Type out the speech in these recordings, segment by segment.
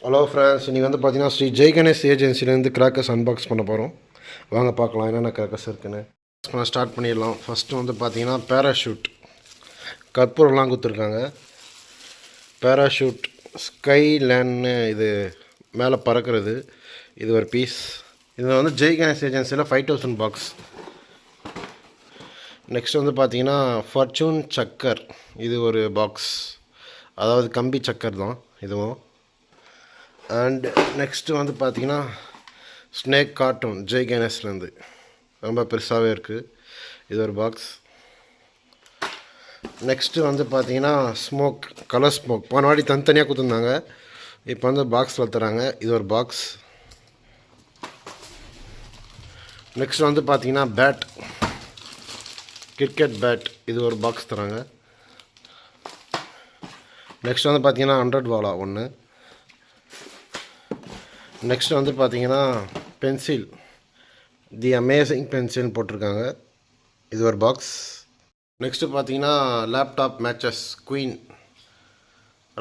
Hello friends, இன்றைக்கி வந்து பார்த்தீங்கன்னா ஸ்ரீ ஜெய் கணேஷ் ஏஜென்சிலேருந்து கிராக்கர்ஸ் அன்பாக்ஸ் பண்ண போகிறோம். வாங்க பார்க்கலாம் என்னென்ன கிராக்கர்ஸ் இருக்குன்னு. ஸ்டார்ட் பண்ணிடலாம். ஃபஸ்ட்டு வந்து பார்த்தீங்கன்னா பேராஷூட் கற்பூரம்லாம் கொடுத்துருக்காங்க. பேராஷூட் ஸ்கை லேன்னு இது மேலே பறக்கிறது. இது ஒரு பீஸ். இது வந்து ஜெய் கணேஷ் ஏஜென்சியில் 5000 பாக்ஸ். நெக்ஸ்ட் வந்து பார்த்தீங்கன்னா ஃபார்ச்சூன் சக்கர். இது ஒரு பாக்ஸ், அதாவது கம்பி சக்கர் தான் இதுவும். அண்ட் நெக்ஸ்ட்டு வந்து பார்த்திங்கன்னா ஸ்னேக் கார்ட்டூன் ஜெய் கணேஷ்லேருந்து ரொம்ப பெருசாகவே இருக்குது. இது ஒரு பாக்ஸ். நெக்ஸ்ட்டு வந்து பார்த்திங்கன்னா ஸ்மோக், கலர் ஸ்மோக். போன வாட்டி தனித்தனியாக கொடுத்துருந்தாங்க, இப்போ வந்து பாக்ஸில் தராங்க. இது ஒரு பாக்ஸ். நெக்ஸ்ட் வந்து பார்த்திங்கன்னா பேட், கிரிக்கெட் பேட். இது ஒரு பாக்ஸ் தராங்க. நெக்ஸ்ட் வந்து பார்த்திங்கன்னா 100 வாலா ஒன்று. நெக்ஸ்ட் வந்து பார்த்தீங்கன்னா பென்சில், தி அமேசிங் பென்சில்னு போட்டிருக்காங்க. இது ஒரு பாக்ஸ். நெக்ஸ்ட்டு பார்த்தீங்கன்னா laptop matches queen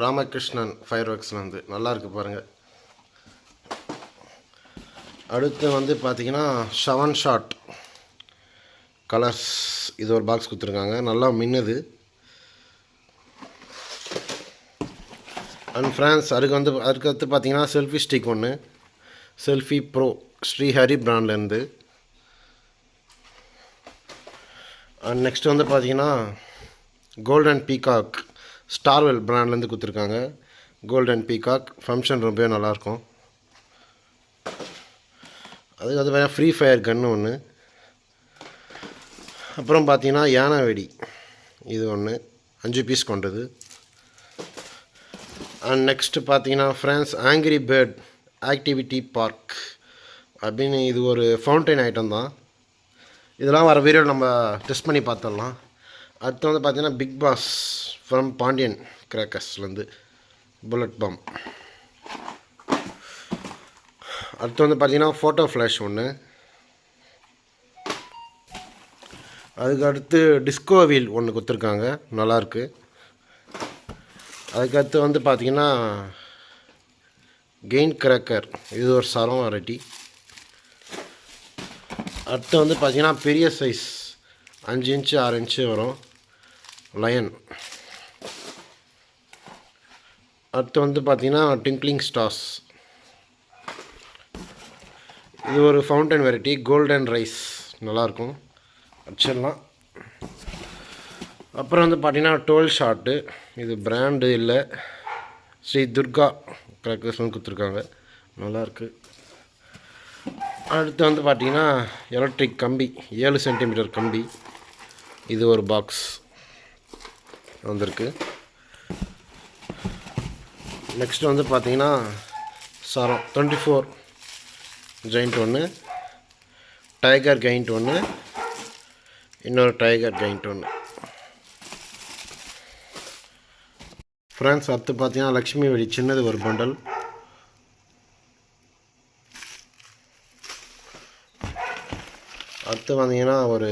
Ramakrishnan fire ஒர்க்ஸ்லேருந்து. நல்லாயிருக்கு பாருங்கள். அடுத்து வந்து பார்த்தீங்கன்னா 7 ஷாட் கலர்ஸ். இது ஒரு பாக்ஸ் கொடுத்துருக்காங்க, நல்லா மின்னுது. அண்ட் ஃப்ரெண்ட்ஸ், அதுக்கடுத்து பார்த்தீங்கன்னா செல்ஃபி ஸ்டிக் ஒன்று, செல்ஃபி ப்ரோ ஸ்ரீஹரி பிராண்ட்லேருந்து. அண்ட் நெக்ஸ்ட் வந்து பார்த்தீங்கன்னா கோல்டன் பீகாக் ஸ்டார்வெல் பிராண்ட்லேருந்து கொடுத்துருக்காங்க. கோல்டன் பீகாக் ஃபங்க்ஷன் ரொம்பவே நல்லாயிருக்கும். அது வேறு ஃப்ரீ ஃபயர் கன்று ஒன்று. அப்புறம் பார்த்தீங்கன்னா யானை வெடி, இது ஒன்று 5 பீஸ் கொண்டது. அண்ட் நெக்ஸ்ட்டு பார்த்தீங்கன்னா friends angry bird activity park அப்படின்னு. இது ஒரு ஃபவுண்டைன் ஐட்டம் தான். இதெல்லாம் வர வீடியோவில் நம்ம டெஸ்ட் பண்ணி பார்த்துடலாம். அடுத்து வந்து பார்த்தீங்கன்னா பிக் பாஸ் ஃப்ரம் பாண்டியன் கிராக்கர்ஸ்லேருந்து புல்லட் பம். அடுத்து வந்து பார்த்தீங்கன்னா ஃபோட்டோ ஃப்ளாஷ் ஒன்று. அதுக்கு அடுத்து டிஸ்கோ வீல் ஒன்று கொடுத்துருக்காங்க, நல்லாயிருக்கு. அதுக்கடுத்து வந்து பார்த்திங்கன்னா கெயின் கிராக்கர். இது ஒரு சரம் வெரைட்டி. அடுத்து வந்து பார்த்திங்கன்னா பெரிய சைஸ் 5 இன்ச்சு 6 இன்ச்சு வரும் லயன். அடுத்து வந்து பார்த்திங்கன்னா டிங்க்லிங் ஸ்டார்ஸ். இது ஒரு ஃபவுண்டன் வெரைட்டி, கோல்டன் ரைஸ், நல்லாயிருக்கும், வச்சிடலாம். அப்புறம் வந்து பார்த்திங்கன்னா 12 ஷாட்டு. இது பிராண்டு இல்லை, ஸ்ரீ துர்கா கிராக்கர்ஸ்னு கொடுத்துருக்காங்க, நல்லாயிருக்கு. அடுத்து வந்து பார்த்திங்கன்னா எலக்ட்ரிக் கம்பி 7 சென்டிமீட்டர் கம்பி. இது ஒரு பாக்ஸ் வந்திருக்கு. நெக்ஸ்ட் வந்து பார்த்திங்கன்னா சரம் 24 ஜெயிண்ட் ஒன்று, டைகர் கெயிண்ட் ஒன்று, இன்னொரு டைகர் கெயிண்ட் ஒன்று. ஃப்ரெண்ட்ஸ், அடுத்து பார்த்தீங்கன்னா லக்ஷ்மி வெடி சின்னது ஒரு பண்டல். அடுத்து பார்த்தீங்கன்னா ஒரு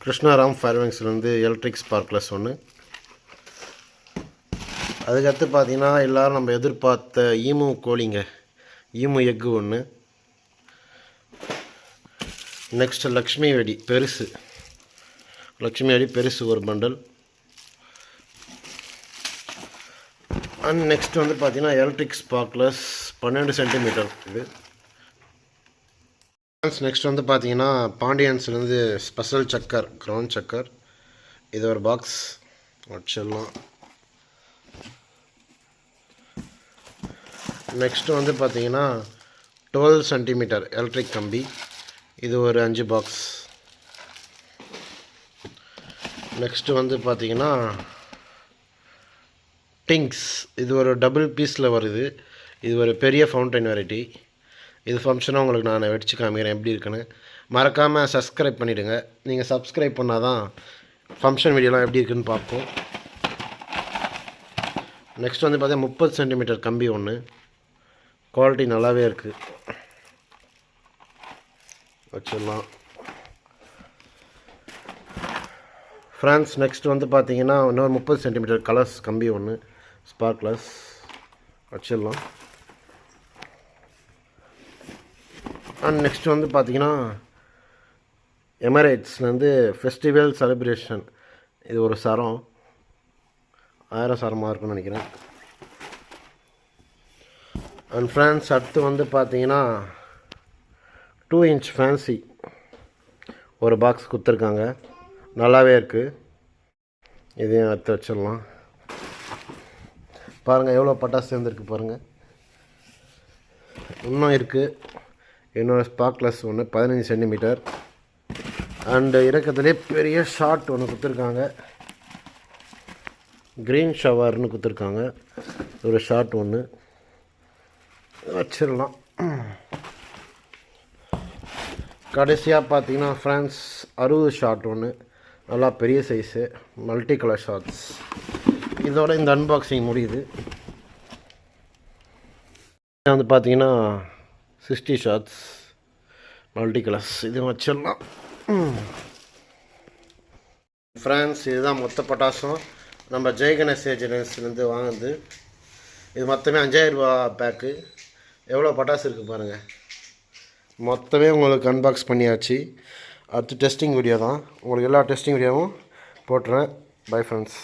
கிருஷ்ணாராம் ஃபயர்விங்ஸ்லேருந்து எலக்ட்ரிக் ஸ்பார்க்லஸ் ஒன்று. அதுக்கடுத்து பார்த்தீங்கன்னா எல்லோரும் நம்ம எதிர்பார்த்த ஈமு கோழிங்க, ஈமு எக்கு ஒன்று. நெக்ஸ்ட் லக்ஷ்மி வெடி பெருசு, லக்ஷ்மி வெடி பெருசு ஒரு பண்டல். அண்ட் நெக்ஸ்ட் வந்து பார்த்தீங்கன்னா எலக்ட்ரிக் ஸ்பார்க்லஸ் 12 சென்டிமீட்டர் இது. நெக்ஸ்ட் வந்து பார்த்தீங்கன்னா பாண்டியன்ஸ்லேருந்து ஸ்பெஷல் சக்கர், கிரவுண்ட் சக்கர். இது ஒரு பாக்ஸ் வச்சிடலாம். நெக்ஸ்ட்டு வந்து பார்த்தீங்கன்னா 12 சென்டிமீட்டர் எலக்ட்ரிக் கம்பி. இது ஒரு 5 பாக்ஸ். நெக்ஸ்ட்டு வந்து பார்த்தீங்கன்னா டிங்ஸ். இது ஒரு டபுள் பீஸில் வருது. இது ஒரு பெரிய ஃபவுண்டைன் வெரைட்டி. இது ஃபங்க்ஷனாக உங்களுக்கு நான் வெடிச்சு காமிக்கிறேன் எப்படி இருக்குன்னு. மறக்காமல் சப்ஸ்கிரைப் பண்ணிவிடுங்க. நீங்கள் சப்ஸ்கிரைப் பண்ணால் தான் ஃபங்க்ஷன் வீடியோலாம் எப்படி இருக்குன்னு பார்ப்போம். நெக்ஸ்ட் வந்து பார்த்தீங்கன்னா 30 சென்டிமீட்டர் கம்பி ஒன்று. குவாலிட்டி நல்லாவே இருக்குது, வச்சிடலாம். ஃப்ரெண்ட்ஸ், நெக்ஸ்ட் வந்து பார்த்தீங்கன்னா இன்னொரு 30 சென்டிமீட்டர் கலர்ஸ் கம்பி ஒன்று. ஸ்பார்க்லஸ் வச்சிடலாம். அண்ட் நெக்ஸ்ட் வந்து பார்த்திங்கன்னா எமிரேட்ஸ்லேருந்து ஃபெஸ்டிவல் செலிப்ரேஷன். இது ஒரு சரம் 1000 சரமாக இருக்குன்னு நினைக்கிறேன். அண்ட் ஃப்ரெண்ட்ஸ் அடுத்து வந்து பார்த்தீங்கன்னா 2 inch ஃபேன்சி ஒரு பாக்ஸ் கொடுத்துருக்காங்க. நல்லாவே இருக்குது. இதையும் எடுத்து வச்சிடலாம். பாருங்கள் எவ்வளோ பட்டாசு சேர்ந்துருக்கு பாருங்கள். இன்னும் இருக்குது. இன்னொரு ஸ்பார்க்லஸ் ஒன்று 15 சென்டிமீட்டர். அண்டு இறக்கத்துலேயே பெரிய ஷார்ட் ஒன்று கொடுத்துருக்காங்க. க்ரீன் ஷவர்னு கொடுத்துருக்காங்க. ஒரு ஷார்ட் ஒன்று வச்சிடலாம். கடைசியாக பார்த்தீங்கன்னா ஃப்ரான்ஸ் 60 ஷார்ட் ஒன்று நல்லா பெரிய சைஸு மல்டி கலர் ஷார்ட்ஸ். இதோட இந்த அன்பாக்சிங் முடியுது. வந்து பார்த்தீங்கன்னா 60 ஷார்ட்ஸ் மல்டி கலர்ஸ். இது வச்சிடலாம். ஃப்ரான்ஸ் இதுதான் மொத்த பட்டாசும் நம்ம ஜெய் கணேஷ் ஏஜென்சிலேருந்து வாங்குது. இது மொத்தமே 5000 ரூபா பேக்கு. எவ்வளோ பட்டாசு இருக்குது பாருங்கள். மொத்தமே உங்களுக்கு அன்பாக்ஸ் பண்ணியாச்சு. அடுத்து டெஸ்டிங் வீடியோ தான். உங்களுக்கு எல்லா டெஸ்டிங் வீடியோவும் போட்டுறேன். Bye friends.